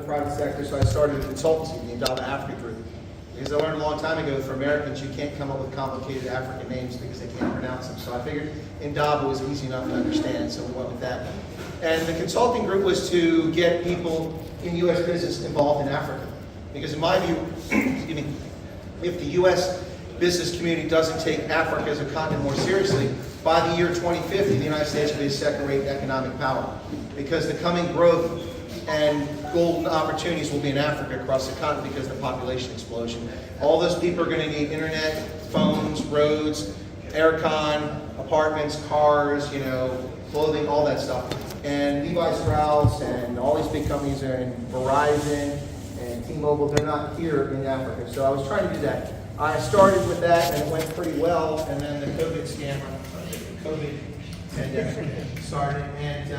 private sector, so I started a consultancy, the Indaba Africa Group. Because I learned a long time ago that for Americans, you can't come up with complicated African names because they can't pronounce them. So I figured Indaba was easy enough to understand, so we went with that. And the consulting group was to get people in U.S. business involved in Africa. Because in my view, excuse me, if the U.S. business community doesn't take Africa as a continent more seriously, by the year 2050, the United States will be a second-rate economic power. Because the coming growth and golden opportunities will be in Africa across the continent because of the population explosion. All those people are going to need internet, phones, roads, aircon, apartments, cars, you know, clothing, all that stuff. And Levi Strauss and all these big companies are in Verizon and T-Mobile, they're not here in Africa. So I was trying to do that. I started with that and it went pretty well, and then the COVID pandemic started, and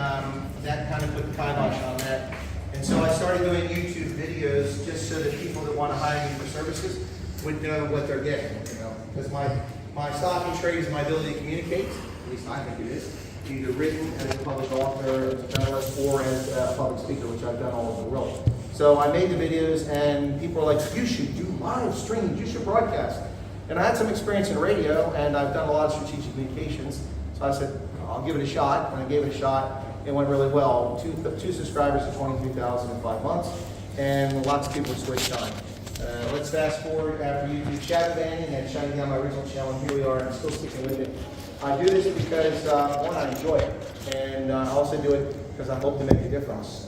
that kind of put the kibosh on that. And so I started doing YouTube videos just so that people that want to hire me for services would know what they're getting, you know. Because my stock in trade is my ability to communicate, at least I think it is, either written as a published author, as a journalist, or as a public speaker, which I've done all over the world. So I made the videos and people are like, you should do live streams, you should broadcast. And I had some experience in radio and I've done a lot of strategic communications. So I said, I'll give it a shot. And I gave it a shot. It went really well. Two subscribers to 23,000 in 5 months. And lots of people switched on. Let's fast forward after YouTube shadow banning and shutting down my original channel. And here we are. I'm still sticking with it. I do this because, one, I enjoy it. And I also do it because I hope to make a difference.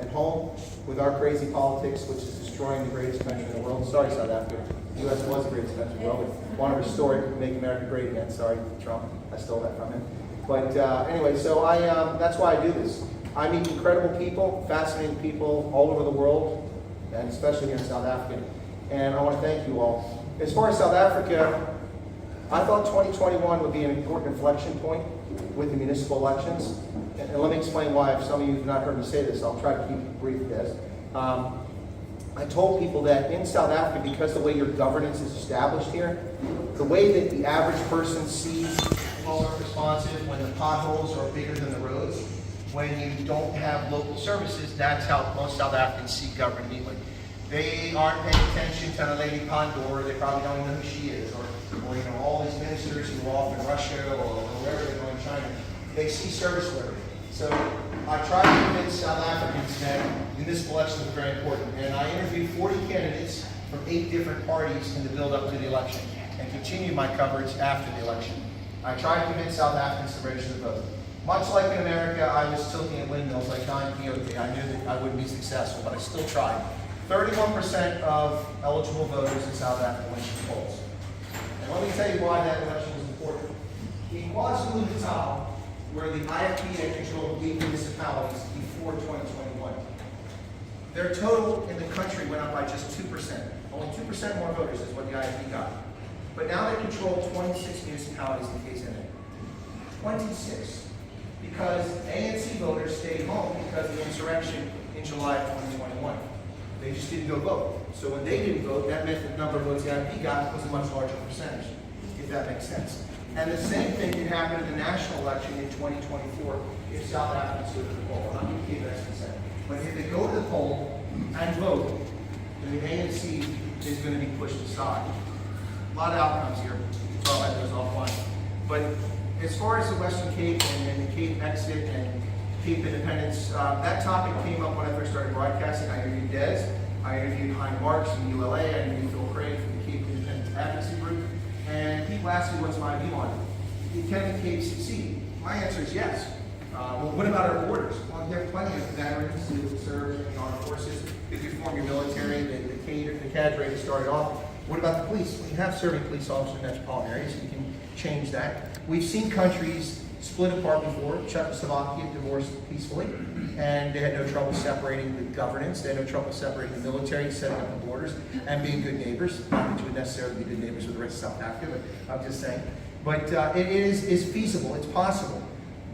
At home, with our crazy politics, which is destroying the greatest country in the world. Sorry, South Africa. The U.S. was the greatest country in the world. We want to restore it, make America great again. Sorry, Trump. I stole that from him. But anyway, so that's why I do this. I meet incredible people, fascinating people all over the world, and especially here in South Africa. And I want to thank you all. As far as South Africa, I thought 2021 would be an important inflection point with the municipal elections. And let me explain why. If some of you have not heard me say this, I'll try to keep it brief, Des. I told people that in South Africa, because the way your governance is established here, the way that the average person sees people aren't responsive, when the potholes are bigger than the roads, when you don't have local services, that's how most South Africans see government immediately. They aren't paying attention to Lady Pandora, they probably don't even know who she is, or you know, all these ministers who are off in Russia or wherever they're going in China. They see service delivery. So I tried to convince South Africans that municipal elections are very important. And I interviewed 40 candidates from 8 different parties in the build up to the election and continued my coverage after the election. I tried to convince South Africans to register to vote. Much like in America, I was tilting at windmills like Don Quixote. I knew that I wouldn't be successful, but I still tried. 31% of eligible voters in South Africa went to the polls. And let me tell you why that election was important. In KwaZulu-Natal, where the IFP had controlled 8 municipalities before 2021. Their total in the country went up by just 2%. Only 2% more voters is what the IFP got. But now they control 26 municipalities in KZN. 26. Because ANC voters stayed home because of the insurrection in July of 2021. They just didn't go vote. So when they didn't vote, that meant the number of votes the IFP got was a much larger percentage, if that makes sense. And the same thing can happen in the national election in 2024 if South Africans go to the poll. I'll give you that in a second. But if they go to the poll and vote, then the ANC is going to be pushed aside. A lot of outcomes here. We'll talk about those offline. But as far as the Western Cape and the Cape exit and Cape independence, that topic came up when I first started broadcasting. I interviewed Des. I interviewed Hein Marks from ULA. I interviewed Phil Craig from the Cape Independence Advocacy Group. And people ask me what's my view on it. Can the Cape succeed? My answer is yes. Well, what about our borders? Well, you have plenty of veterans who serve in the armed forces. If you form your military, the cadre that started off. What about the police? Well, you have serving police officers in metropolitan areas, so you can change that. We've seen countries split apart before. Czechoslovakia divorced peacefully, and they had no trouble separating the governance. They had no trouble separating the military, setting up the borders, and being good neighbors. Not that you would necessarily be good neighbors with the rest of South Africa, but I'm just saying. But it is feasible. It's possible.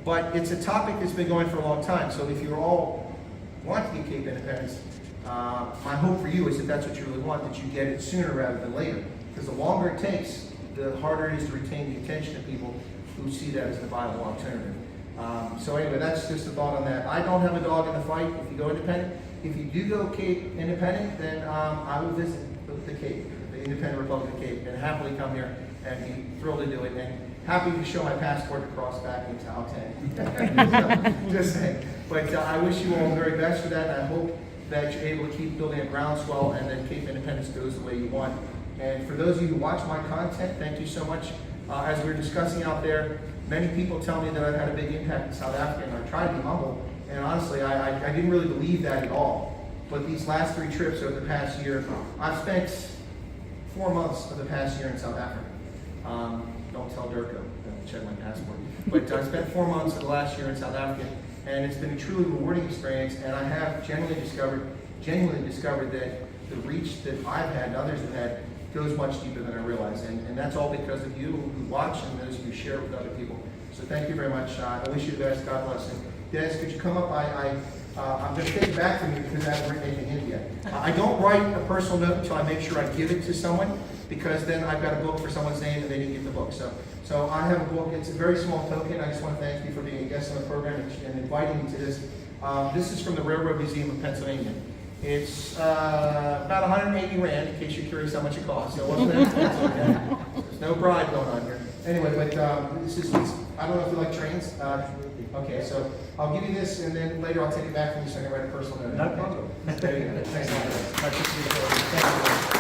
But it's a topic that's been going for a long time. So if you all want to get Cape independence, my hope for you is that that's what you really want, that you get it sooner rather than later. Because the longer it takes, the harder it is to retain the attention of people who see that as the viable alternative. So anyway, that's just a thought on that. I don't have a dog in the fight. If you go independent, if you do go Cape Independent, then I will visit the Cape, the Independent Republic of Cape, and happily come here and be thrilled to do it, and happy to show my passport to cross back into Al-10. Just saying. But I wish you all the very best for that, and I hope that you're able to keep building a groundswell and that Cape Independence goes the way you want. And for those of you who watch my content, thank you so much. As we were discussing out there, many people tell me that I've had a big impact in South Africa, and I try to be humble, and honestly, I didn't really believe that at all. But these last 3 trips over the past year, I've spent 4 months of the past year in South Africa. Don't tell Durko, don't check my passport. But I spent 4 months of the last year in South Africa, and it's been a truly rewarding experience, and I have genuinely discovered that the reach that I've had and others have had goes much deeper than I realized, and that's all because of you who watch and those who share with other people. So thank you very much. I wish you the best. God bless. And Dennis, could you come up? I'm going to take it back from you because I haven't written anything in yet. I don't write a personal note until I make sure I give it to someone, because then I've got a book for someone's name and they didn't get the book. So I have a book. It's a very small token. I just want to thank you for being a guest on the program and inviting me to this. This is from the Railroad Museum of Pennsylvania. It's about 180 Rand, in case you're curious how much it costs. So it wasn't that expensive, okay? There's no bribe going on here. Anyway, but I don't know if you like trains. Okay, so I'll give you this, and then later I'll take it back from you so I can write a personal note. No problem. There you go. Thanks a lot. Thank you.